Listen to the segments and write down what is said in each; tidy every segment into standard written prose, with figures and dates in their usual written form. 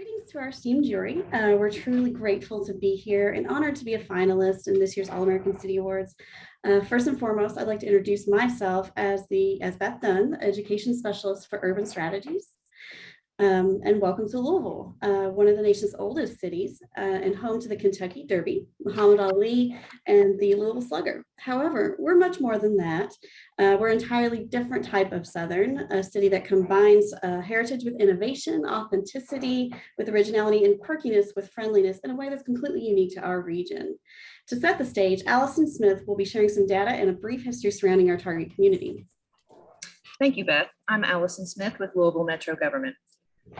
Greetings to our esteemed jury. We're truly grateful to be here and honored to be a finalist in this year's All-American City Awards. First and foremost, I'd like to introduce myself as Beth Dunn, the Education Specialist for Urban Strategies. And welcome to Louisville, one of the nation's oldest cities and home to the Kentucky Derby, Muhammad Ali, and the Louisville Slugger. However, we're much more than that. We're an entirely different type of Southern, a city that combines heritage with innovation, authenticity with originality, and quirkiness with friendliness in a way that's completely unique to our region. To set the stage, Allison Smith will be sharing some data and a brief history surrounding our target community. Thank you, Beth. I'm Allison Smith with Louisville Metro Government.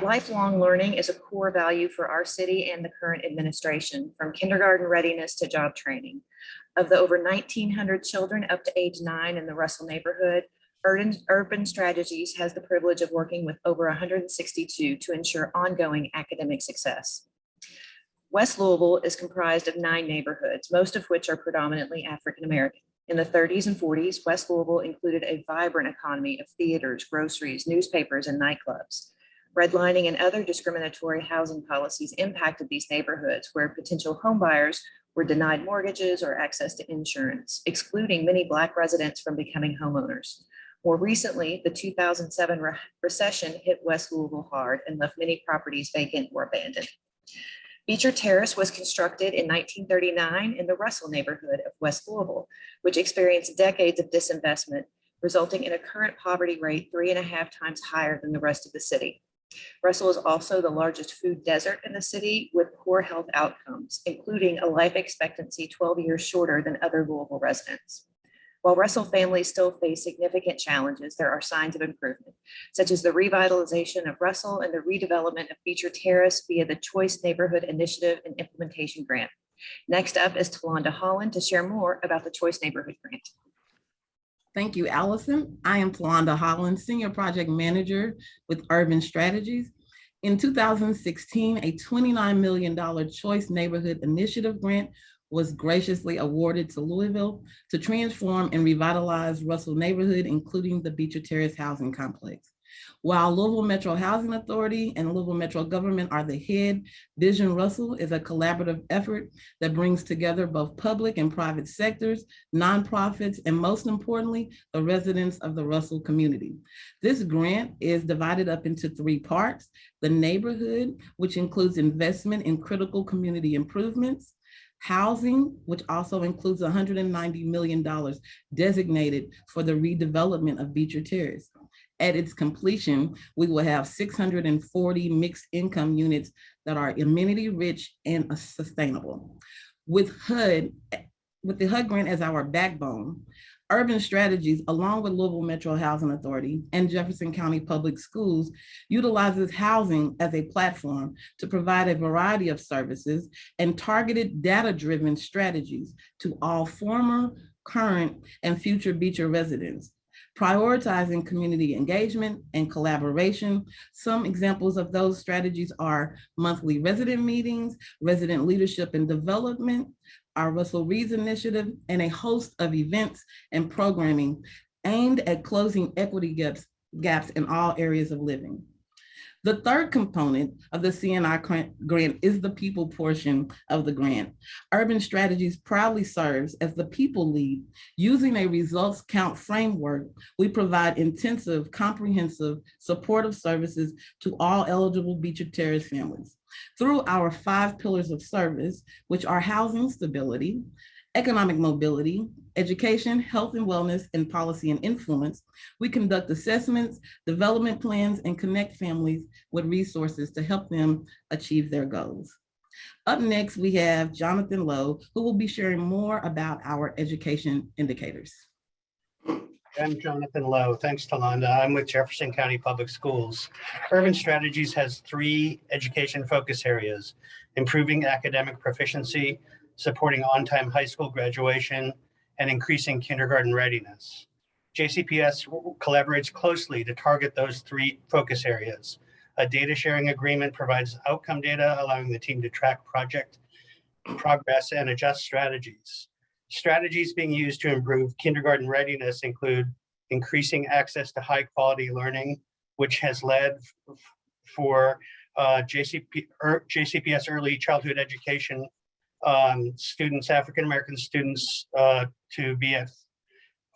Lifelong learning is a core value for our city and the current administration, from kindergarten readiness to job training. Of the over 1,900 children up to age 9 in the Russell neighborhood, Urban Strategies has the privilege of working with over 162 to ensure ongoing academic success. West Louisville is comprised of 9 neighborhoods, most of which are predominantly African American. In the 30s and 40s, West Louisville included a vibrant economy of theaters, groceries, newspapers, and nightclubs. Redlining and other discriminatory housing policies impacted these neighborhoods, where potential homebuyers were denied mortgages or access to insurance, excluding many Black residents from becoming homeowners. More recently, the 2007 recession hit West Louisville hard and left many properties vacant or abandoned. Beecher Terrace was constructed in 1939 in the Russell neighborhood of West Louisville, which experienced decades of disinvestment, resulting in a current poverty rate 3.5 times higher than the rest of the city. Russell is also the largest food desert in the city, with poor health outcomes, including a life expectancy 12 years shorter than other Louisville residents. While Russell families still face significant challenges, there are signs of improvement, such as the revitalization of Russell and the redevelopment of Beecher Terrace via the Choice Neighborhood Initiative and Implementation Grant. Next up is Tolanda Holland to share more about the Choice Neighborhood Grant. Thank you, Allison. I am Tolanda Holland, Senior Project Manager with Urban Strategies. In 2016, a $29 million Choice Neighborhood Initiative grant was graciously awarded to Louisville to transform and revitalize Russell neighborhood, including the Beecher Terrace housing complex. While Louisville Metro Housing Authority and Louisville Metro Government are the head, Vision Russell is a collaborative effort that brings together both public and private sectors, nonprofits, and most importantly, the residents of the Russell community. This grant is divided up into 3 parts: the neighborhood, which includes investment in critical community improvements; housing, which also includes $190 million designated for the redevelopment of Beecher Terrace. At its completion, we will have 640 mixed income units that are amenity rich and sustainable. With the HUD grant as our backbone, Urban Strategies, along with Louisville Metro Housing Authority and Jefferson County Public Schools, utilizes housing as a platform to provide a variety of services and targeted data-driven strategies to all former, current, and future Beecher residents, prioritizing community engagement and collaboration. Some examples of those strategies are monthly resident meetings, resident leadership and development, our Russell Reads initiative, and a host of events and programming aimed at closing equity gaps in all areas of living. The third component of the CNI grant is the people portion of the grant. Urban Strategies proudly serves as the people lead. Using a results count framework, we provide intensive, comprehensive, supportive services to all eligible Beecher Terrace families. Through our 5 pillars of service, which are housing stability, economic mobility, education, health and wellness, and policy and influence, we conduct assessments, development plans, and connect families with resources to help them achieve their goals. Up next, we have Jonathan Lowe, who will be sharing more about our education indicators. I'm Jonathan Lowe. Thanks, Tolanda. I'm with Jefferson County Public Schools. Urban Strategies has 3 education focus areas: improving academic proficiency, supporting on-time high school graduation, and increasing kindergarten readiness. JCPS collaborates closely to target those 3 focus areas. A data sharing agreement provides outcome data, allowing the team to track project progress and adjust strategies. Strategies being used to improve kindergarten readiness include increasing access to high quality learning, which has led for JCPS early childhood education students, African-American students, to be at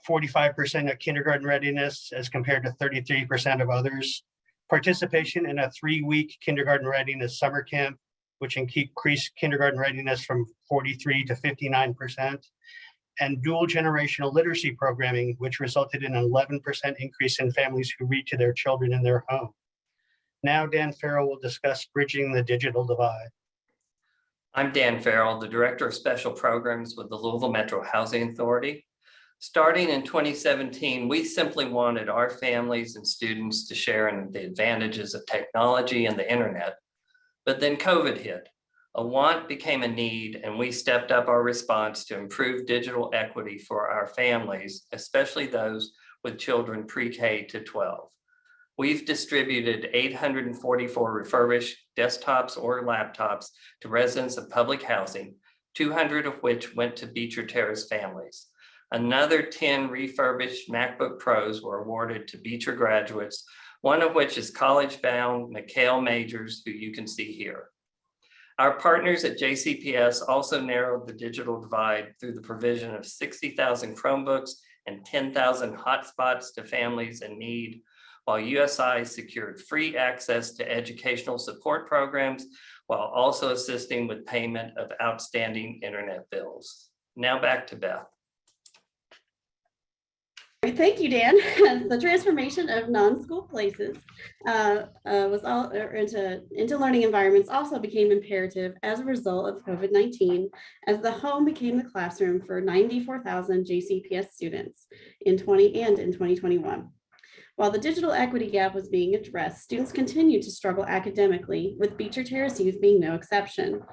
45% of kindergarten readiness as compared to 33% of others. Participation in a 3-week kindergarten readiness summer camp, which increased kindergarten readiness from 43 to 59%. And dual generational literacy programming, which resulted in an 11% increase in families who read to their children in their home. Now Dan Farrell will discuss bridging the digital divide. I'm Dan Farrell, the Director of Special Programs with the Louisville Metro Housing Authority. Starting in 2017, we simply wanted our families and students to share in the advantages of technology and the internet. But then COVID hit. A want became a need, and we stepped up our response to improve digital equity for our families, especially those with children pre-K to 12. We've distributed 844 refurbished desktops or laptops to residents of public housing, 200 of which went to Beecher Terrace families. Another 10 refurbished MacBook Pros were awarded to Beecher graduates, one of which is college-bound Mikhail Majors, who you can see here. Our partners at JCPS also narrowed the digital divide through the provision of 60,000 Chromebooks and 10,000 hotspots to families in need, while USI secured free access to educational support programs while also assisting with payment of outstanding internet bills. Now back to Beth. Thank you, Dan. The transformation of non-school places into learning environments also became imperative as a result of COVID-19, as the home became the classroom for 94,000 JCPS students in 2021. While the digital equity gap was being addressed, students continued to struggle academically, with Beecher Terrace Youth being no exception.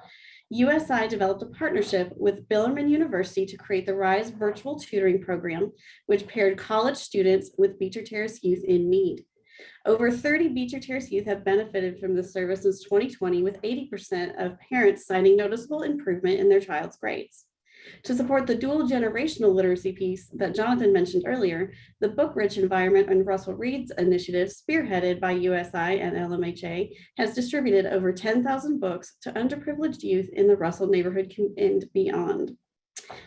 USI developed a partnership with Bellarmine University to create the RISE virtual tutoring program, which paired college students with Beecher Terrace Youth in need. Over 30 Beecher Terrace Youth have benefited from this service since 2020, with 80% of parents citing noticeable improvement in their child's grades. To support the dual generational literacy piece that Jonathan mentioned earlier, the Book-Rich Environment and Russell Reed's initiative, spearheaded by USI and LMHA, has distributed over 10,000 books to underprivileged youth in the Russell neighborhood and beyond.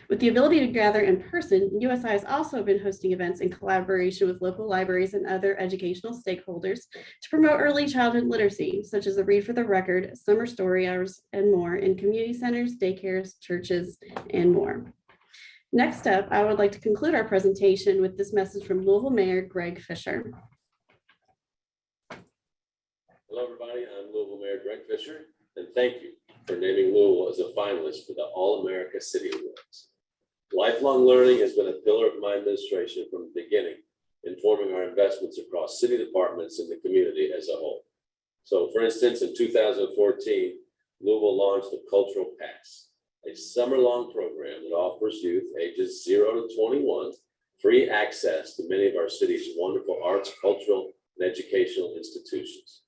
With the ability to gather in person, USI has also been hosting events in collaboration with local libraries and other educational stakeholders to promote early childhood literacy, such as the Read for the Record, summer story hours, and more in community centers, daycares, churches, and more. Next up, I would like to conclude our presentation with this message from Louisville Mayor Greg Fischer. Hello, everybody. I'm Louisville Mayor Greg Fischer, and thank you for naming Louisville as a finalist for the All-America City Awards. Lifelong learning has been a pillar of my administration from the beginning, informing our investments across city departments and the community as a whole. So, for instance, in 2014, Louisville launched the Cultural Pass, a summer-long program that offers youth ages 0 to 21 free access to many of our city's wonderful arts, cultural, and educational institutions.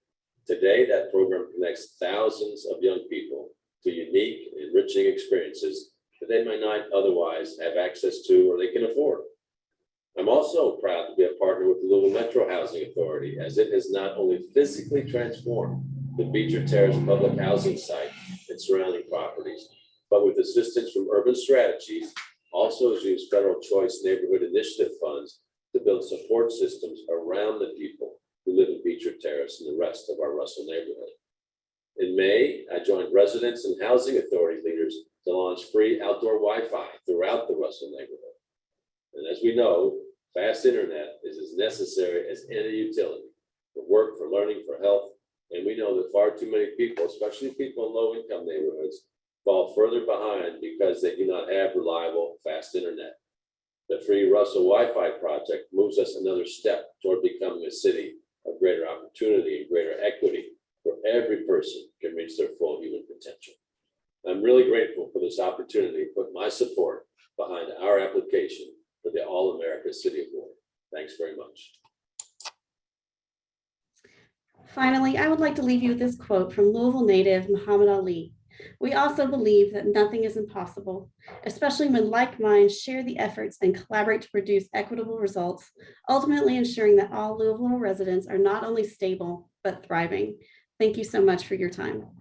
Today, that program connects thousands of young people to unique and enriching experiences that they might not otherwise have access to or they can afford. I'm also proud to be a partner with the Louisville Metro Housing Authority, as it has not only physically transformed the Beecher Terrace public housing site and surrounding properties, but with assistance from Urban Strategies, also has used federal choice neighborhood initiative funds to build support systems around the people who live in Beecher Terrace and the rest of our Russell neighborhood. In May, I joined residents and housing authority leaders to launch free outdoor Wi-Fi throughout the Russell neighborhood. And as we know, fast internet is as necessary as any utility for work, for learning, for health. And we know that far too many people, especially people in low-income neighborhoods, fall further behind because they do not have reliable, fast internet. The free Russell Wi-Fi project moves us another step toward becoming a city of greater opportunity and greater equity, where every person can reach their full human potential. I'm really grateful for this opportunity to put my support behind our application for the All-America City Award. Thanks very much. Finally, I would like to leave you with this quote from Louisville native Muhammad Ali. We also believe that nothing is impossible, especially when like minds share the efforts and collaborate to produce equitable results, ultimately ensuring that all Louisville residents are not only stable, but thriving. Thank you so much for your time.